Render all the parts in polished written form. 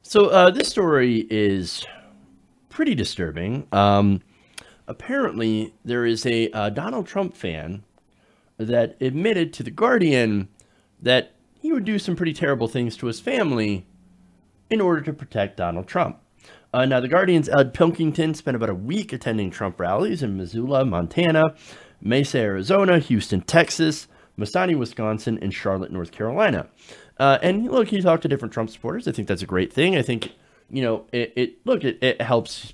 So this story is pretty disturbing. Apparently, there is a Donald Trump fan that admitted to The Guardian that he would do some pretty terrible things to his family in order to protect Donald Trump. Now, The Guardian's Ed Pilkington spent about a week attending Trump rallies in Missoula, Montana, Mesa, Arizona, Houston, Texas, Massanutten, Wisconsin, and Charlotte, North Carolina. And look, he talked to different Trump supporters. I think that's a great thing. I think, you know, it helps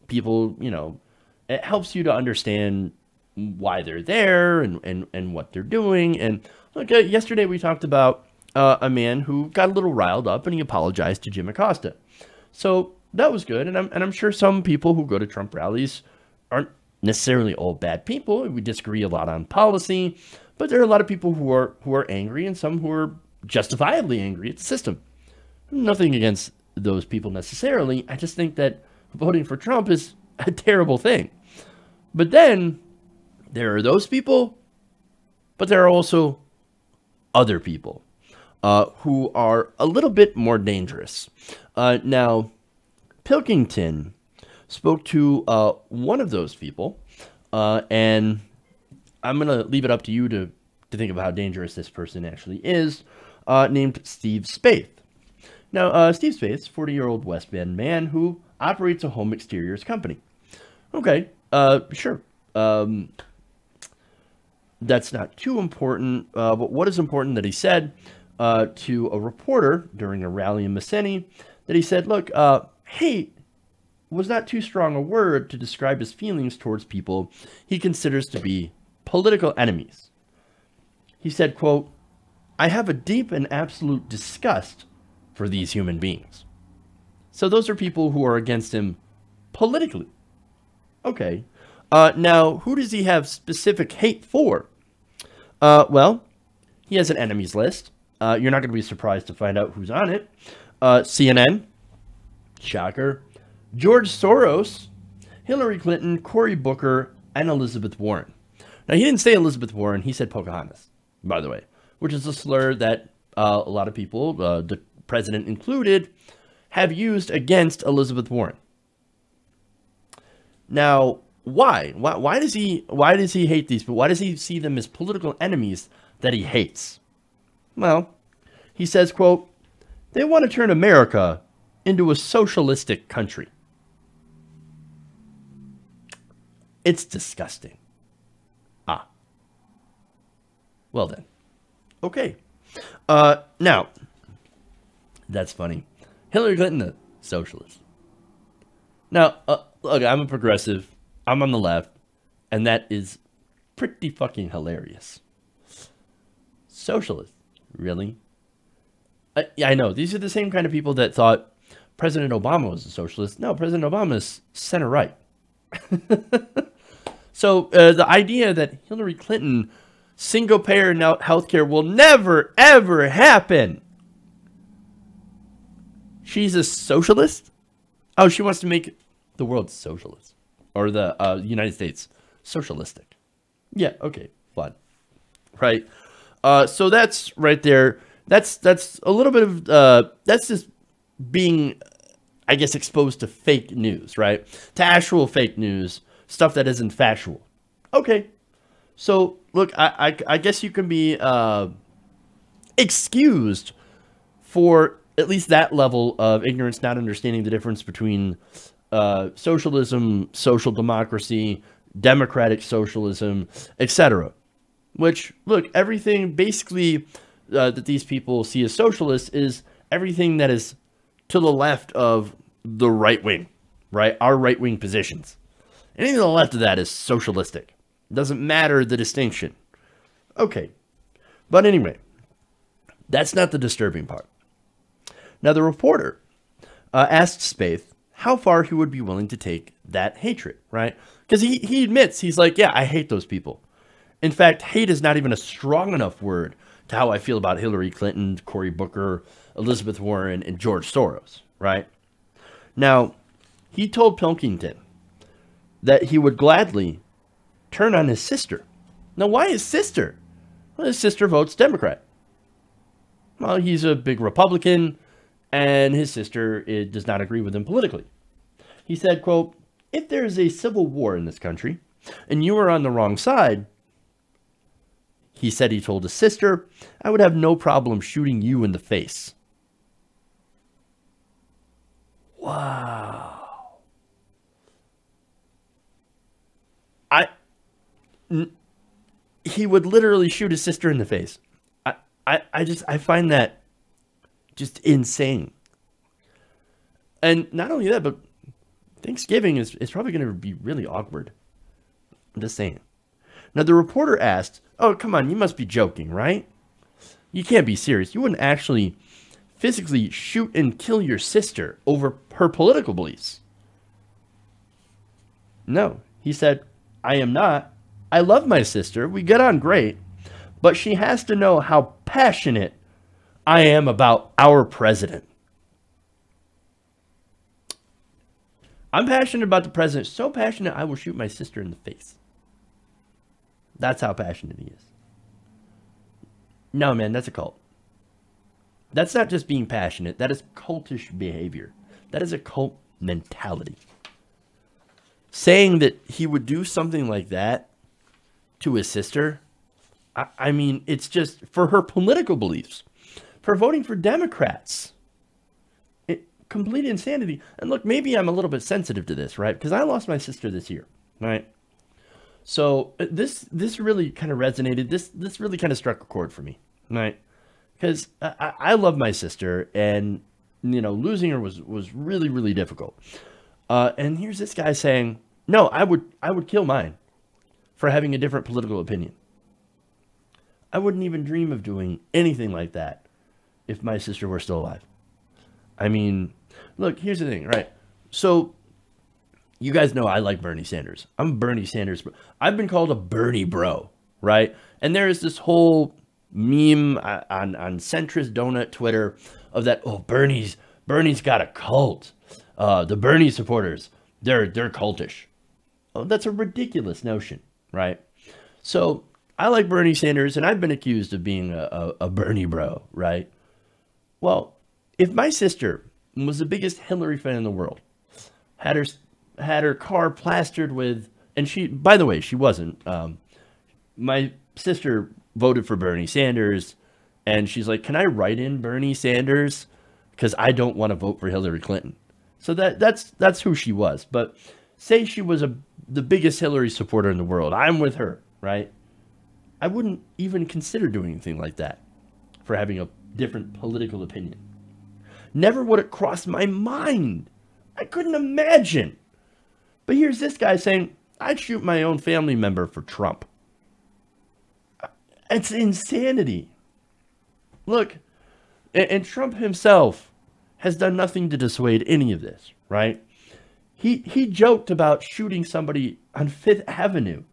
people, you know, it helps you to understand why they're there and what they're doing. And look, yesterday we talked about a man who got a little riled up and he apologized to Jim Acosta. So that was good. And I'm sure some people who go to Trump rallies aren't necessarily all bad people. We disagree a lot on policy, but there are a lot of people who are angry and some who are justifiably angry at the system. Nothing against those people necessarily. I just think that voting for Trump is a terrible thing. But then there are those people, but there are also other people who are a little bit more dangerous. Now, Pilkington spoke to one of those people, and I'm going to leave it up to you to think of how dangerous this person actually is, named Steve Spaeth. Now, Steve Spaeth, 40-year-old West Bend man who operates a home exteriors company. Okay, sure. That's not too important, but what is important that he said to a reporter during a rally in Massanutten, that he said, look, hate was not too strong a word to describe his feelings towards people he considers to be political enemies. He said, quote, I have a deep and absolute disgust for these human beings. So those are people who are against him politically. Okay. Now, who does he have specific hate for? Well, he has an enemies list. You're not going to be surprised to find out who's on it. CNN, shocker, George Soros, Hillary Clinton, Cory Booker, and Elizabeth Warren. Now, he didn't say Elizabeth Warren. He said Pocahontas, by the way, which is a slur that a lot of people, the president included, have used against Elizabeth Warren. Now, why? Why does he hate these people? Why does he see them as political enemies that he hates? Well, he says, quote, they want to turn America into a socialistic country. It's disgusting. Ah. Well then. Okay. Now, that's funny. Hillary Clinton, a socialist. Now, look, I'm a progressive. I'm on the left. And that is pretty fucking hilarious. Socialist. Really? Yeah, I know. These are the same kind of people that thought President Obama was a socialist. No, President Obama is center-right. So the idea that Hillary Clinton single-payer healthcare will never, ever happen. She's a socialist? Oh, she wants to make the world socialist. Or the United States socialistic. Yeah, okay, fine. Right? So that's right there. That's a little bit of, that's just being, I guess, exposed to fake news, right? To actual fake news, stuff that isn't factual. Okay. So, look, I guess you can be excused for at least that level of ignorance, not understanding the difference between socialism, social democracy, democratic socialism, etc. Which, look, everything basically that these people see as socialist is everything that is to the left of the right wing, right? Our right wing positions. Anything to the left of that is socialistic. It doesn't matter the distinction. Okay. But anyway, that's not the disturbing part. Now, the reporter asked Spaeth how far he would be willing to take that hatred, right? Because he admits, he's like, yeah, I hate those people. In fact, hate is not even a strong enough word to how I feel about Hillary Clinton, Cory Booker, Elizabeth Warren, and George Soros, right? Now, he told Pilkington that he would gladly turn on his sister. Now, why his sister? Well, his sister votes Democrat. Well, he's a big Republican, and his sister does not agree with him politically. He said, quote, "If there is a civil war in this country and you are on the wrong side," he said he told his sister, "I would have no problem shooting you in the face." Wow. He would literally shoot his sister in the face. I find that just insane. And not only that, but Thanksgiving is probably going to be really awkward. I'm just saying. Now, the reporter asked, "Oh, come on, you must be joking, right? You can't be serious. You wouldn't actually physically shoot and kill your sister over her political beliefs." "No," he said, "I am not. I love my sister. We get on great. But she has to know how passionate I am about our president." I'm passionate about the president. So passionate, I will shoot my sister in the face. That's how passionate he is. No, man, that's a cult. That's not just being passionate. That is cultish behavior. That is a cult mentality. Saying that he would do something like that to his sister, I mean, it's just for her political beliefs, for voting for Democrats. Complete insanity. And look, maybe I'm a little bit sensitive to this, right? Because I lost my sister this year, right? So this really kind of resonated. This really kind of struck a chord for me, right? Because I love my sister, and you know, losing her was really, really difficult. And here's this guy saying, "No, I would kill mine for having a different political opinion. I wouldn't even dream of doing anything like that if my sister were still alive." I mean, look, here's the thing, right? So you guys know I like Bernie Sanders. I'm Bernie Sanders. I've been called a Bernie bro, right? And there is this whole meme on centrist donut Twitter of that, "Oh, Bernie's got a cult. The Bernie supporters, they're cultish." Oh, that's a ridiculous notion, right? So I like Bernie Sanders, and I've been accused of being a Bernie bro, right? Well, if my sister was the biggest Hillary fan in the world, had her car plastered with, and she, by the way, she wasn't. My sister voted for Bernie Sanders, and she's like, "Can I write in Bernie Sanders? Because I don't want to vote for Hillary Clinton." So that's who she was. But say she was the biggest Hillary supporter in the world. I'm with her, right? I wouldn't even consider doing anything like that for having a different political opinion. Never would it cross my mind. I couldn't imagine. But here's this guy saying, "I'd shoot my own family member for Trump." It's insanity. Look, and Trump himself has done nothing to dissuade any of this, right? He joked about shooting somebody on Fifth Avenue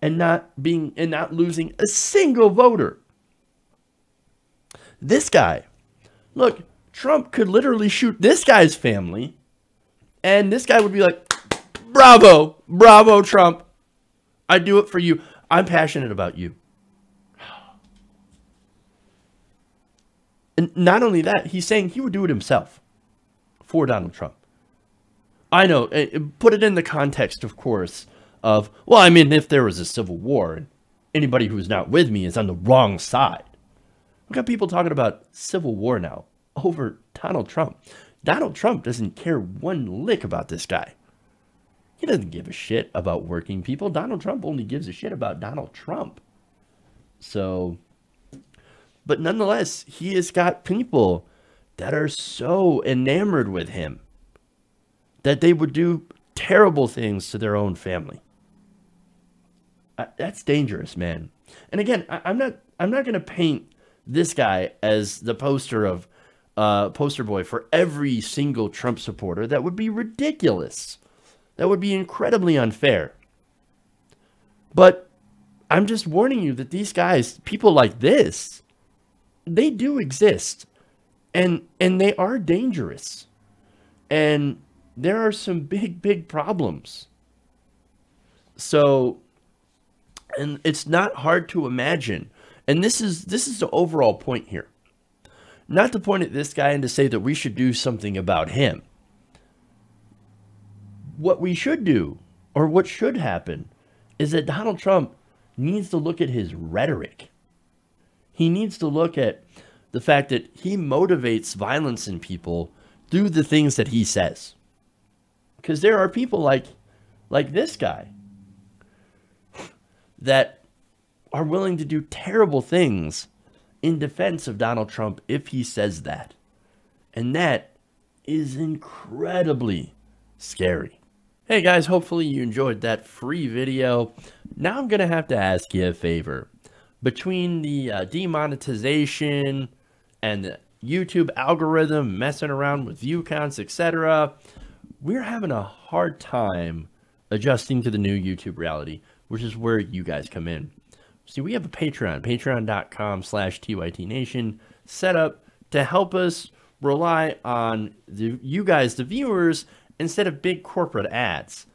and not losing a single voter. This guy, look, Trump could literally shoot this guy's family, and this guy would be like, "Bravo, bravo, Trump. I do it for you. I'm passionate about you." And not only that, he's saying he would do it himself for Donald Trump. I know, put it in the context, of course, of, well, I mean, if there was a civil war and anybody who's not with me is on the wrong side. We've got people talking about civil war now over Donald Trump. Donald Trump doesn't care one lick about this guy. He doesn't give a shit about working people. Donald Trump only gives a shit about Donald Trump. So, but nonetheless, he has got people that are so enamored with him that they would do terrible things to their own family. That's dangerous, man. And again, I'm not going to paint this guy as the poster boy for every single Trump supporter. That would be ridiculous. That would be incredibly unfair. But I'm just warning you that these guys, people like this, they do exist, and they are dangerous, and there are some big problems. So, and it's not hard to imagine. And this is the overall point here. not to point at this guy and to say that we should do something about him. What we should do, or what should happen, is that Donald Trump needs to look at his rhetoric. He needs to look at the fact that he motivates violence in people through the things that he says. Because there are people like this guy that are willing to do terrible things in defense of Donald Trump if he says that. And that is incredibly scary. Hey guys, hopefully you enjoyed that free video. Now I'm going to have to ask you a favor. Between the demonetization and the YouTube algorithm messing around with view counts, etc., we're having a hard time adjusting to the new YouTube reality, which is where you guys come in. See, we have a Patreon, patreon.com/TYTNation, set up to help us rely on you guys, the viewers, instead of big corporate ads.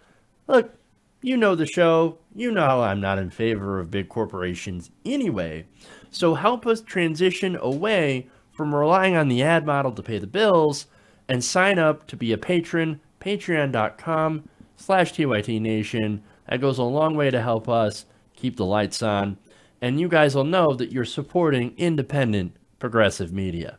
Look, you know the show. You know how I'm not in favor of big corporations anyway. So help us transition away from relying on the ad model to pay the bills and sign up to be a patron, patreon.com/TYTNation. That goes a long way to help us keep the lights on. And you guys will know that you're supporting independent, progressive media.